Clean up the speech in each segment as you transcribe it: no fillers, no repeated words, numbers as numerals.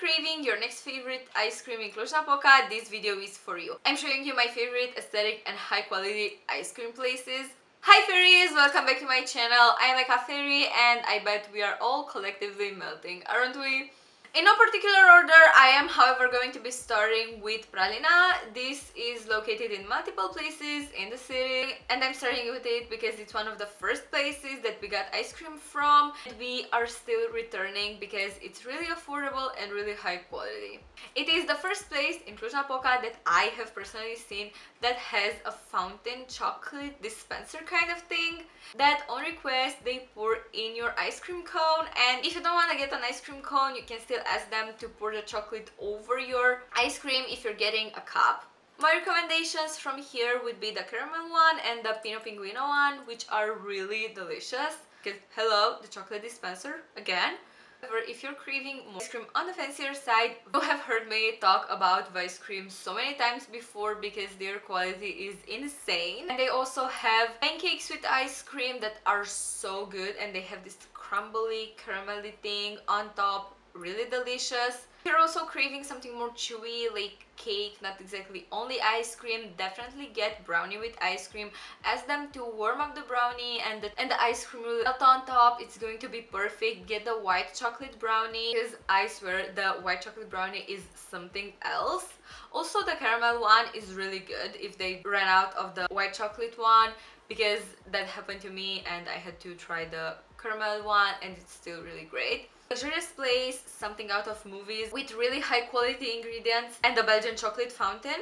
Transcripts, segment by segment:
craving your next favorite ice cream in Cluj-Napoca, this video is for you. I'm showing you my favorite aesthetic and high quality ice cream places. Hi fairies! Welcome back to my channel. I am eca.fairy and I bet we are all collectively melting, aren't we? In no particular order, I am however going to be starting with Pralina. This is located in multiple places in the city and I'm starting with it because it's one of the first places that we got ice cream from and we are still returning because it's really affordable and really high quality. It is the first place in Cluj-Napoca that I have personally seen that has a fountain chocolate dispenser kind of thing that on request they pour in your ice cream cone, and if you don't want to get an ice cream cone you can still ask them to pour the chocolate over your ice cream if you're getting a cup. My recommendations from here would be the caramel one and the Pino Pinguino one, which are really delicious. Because hello, the chocolate dispenser again. However, if you're craving more ice cream on the fancier side, you have heard me talk about ice cream so many times before because their quality is insane. And they also have pancakes with ice cream that are so good, and they have this crumbly caramelly thing on top, really delicious. If you're also craving something more chewy like cake, not exactly only ice cream, definitely get brownie with ice cream. Ask them to warm up the brownie and the ice cream will melt on top. It's going to be perfect. Get the white chocolate brownie because I swear the white chocolate brownie is something else. Also the caramel one is really good if they ran out of the white chocolate one, because that happened to me and I had to try the caramel one and it's still really great. Luxurious place, something out of movies with really high quality ingredients, and the Belgian chocolate fountain.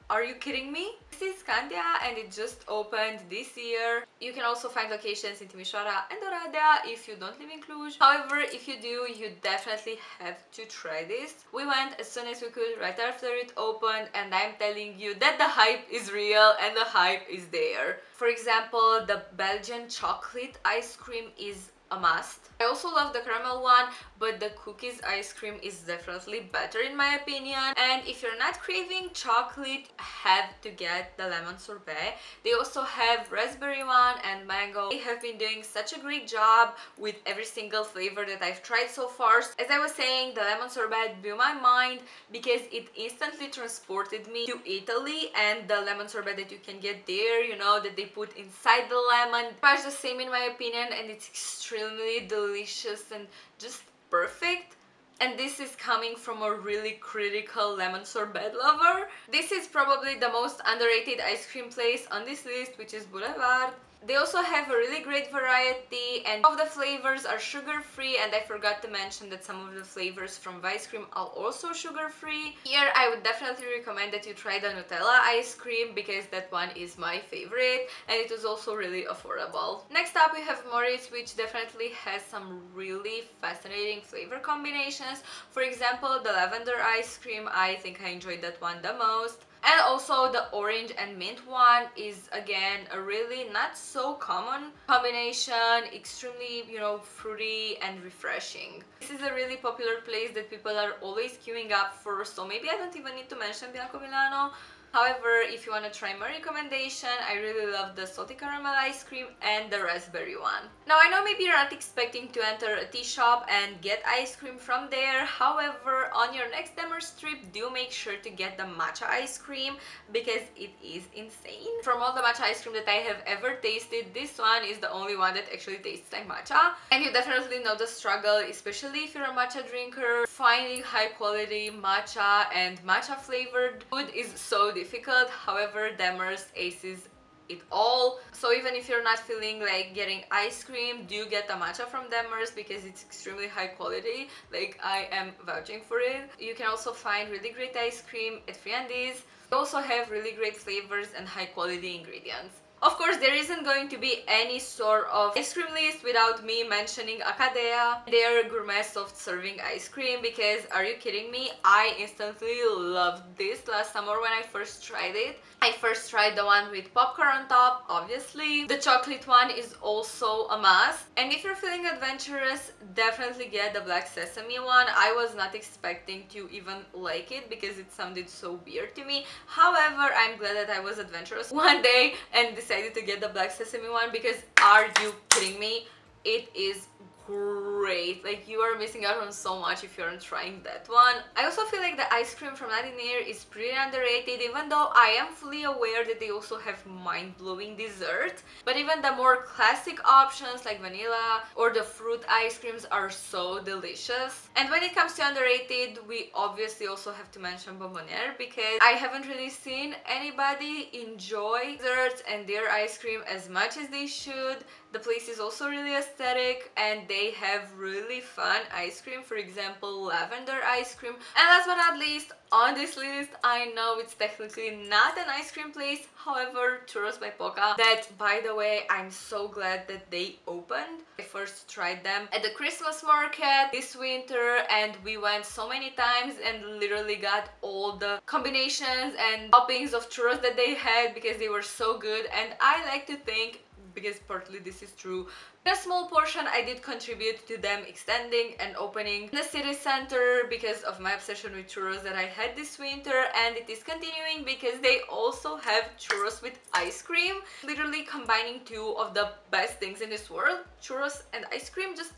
Are you kidding me? This is Scandia and it just opened this year. You can also find locations in Timișoara and Oradea if you don't live in Cluj. However, if you do, you definitely have to try this. We went as soon as we could right after it opened and I'm telling you that the hype is real and the hype is there. For example, the Belgian chocolate ice cream is a must. I also love the caramel one, but the cookies ice cream is definitely better in my opinion. And if you're not craving chocolate, have to get the lemon sorbet. They also have raspberry one and mango. They have been doing such a great job with every single flavor that I've tried so far. As I was saying, the lemon sorbet blew my mind because it instantly transported me to Italy, and the lemon sorbet that you can get there, you know, that they put inside the lemon, much the same in my opinion, and it's extremely delicious and just perfect. And this is coming from a really critical lemon sorbet lover. This is probably the most underrated ice cream place on this list, which is Boulevard. They also have a really great variety and all of the flavors are sugar-free, and I forgot to mention that some of the flavors from ice cream are also sugar-free. Here I would definitely recommend that you try the Nutella ice cream because that one is my favorite and it was also really affordable. Next up we have Moritz, which definitely has some really fascinating flavor combinations. For example, the lavender ice cream, I think I enjoyed that one the most. And also the orange and mint one is again a really not so common combination, extremely, you know, fruity and refreshing. This is a really popular place that people are always queuing up for, so maybe I don't even need to mention Bianco Milano. However, if you want to try my recommendation, I really love the salty caramel ice cream and the raspberry one. Now I know maybe you're not expecting to enter a tea shop and get ice cream from there. However, on your next Demers trip, do make sure to get the matcha ice cream because it is insane. From all the matcha ice cream that I have ever tasted, this one is the only one that actually tastes like matcha. And you definitely know the struggle, especially if you're a matcha drinker. Finding high quality matcha and matcha flavored food is so difficult. However, Demers aces it all. So even if you're not feeling like getting ice cream, do get the matcha from Demers because it's extremely high quality. Like, I am vouching for it. You can also find really great ice cream at Friandi's. They also have really great flavors and high quality ingredients. Of course, there isn't going to be any sort of ice cream list without me mentioning Acadea, their gourmet soft serving ice cream, because are you kidding me? I instantly loved this last summer when I first tried it. I first tried the one with popcorn on top, obviously. The chocolate one is also a must. And if you're feeling adventurous, definitely get the black sesame one. I was not expecting to even like it because it sounded so weird to me. However, I'm glad that I was adventurous one day and decided to get the black sesame one because are you kidding me? It is great. Like, you are missing out on so much if you aren't trying that one. I also feel like the ice cream from Nadinair is pretty underrated, even though I am fully aware that they also have mind-blowing dessert. But even the more classic options like vanilla or the fruit ice creams are so delicious. And when it comes to underrated, we obviously also have to mention Bonbonniere, because I haven't really seen anybody enjoy desserts and their ice cream as much as they should. The place is also really aesthetic and they have really fun ice cream, for example lavender ice cream. And last but not least on this list, I know it's technically not an ice cream place, however, Churros by Poca, that by the way I'm so glad that they opened. I first tried them at the Christmas market this winter and we went so many times and literally got all the combinations and toppings of churros that they had because they were so good. And I like to think, because partly this is true, in a small portion I did contribute to them extending and opening the city center because of my obsession with churros that I had this winter, and it is continuing because they also have churros with ice cream, literally combining two of the best things in this world, churros and ice cream, just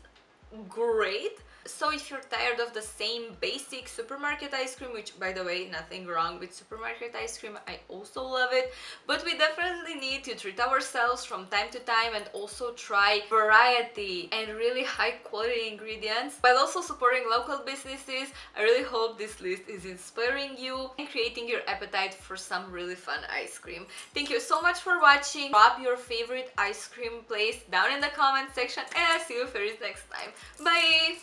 great. So if you're tired of the same basic supermarket ice cream, which by the way, nothing wrong with supermarket ice cream, I also love it, but we definitely need to treat ourselves from time to time and also try variety and really high quality ingredients while also supporting local businesses. I really hope this list is inspiring you and creating your appetite for some really fun ice cream. Thank you so much for watching. Drop your favorite ice cream place down in the comment section and I'll see you fairies next time. Bye!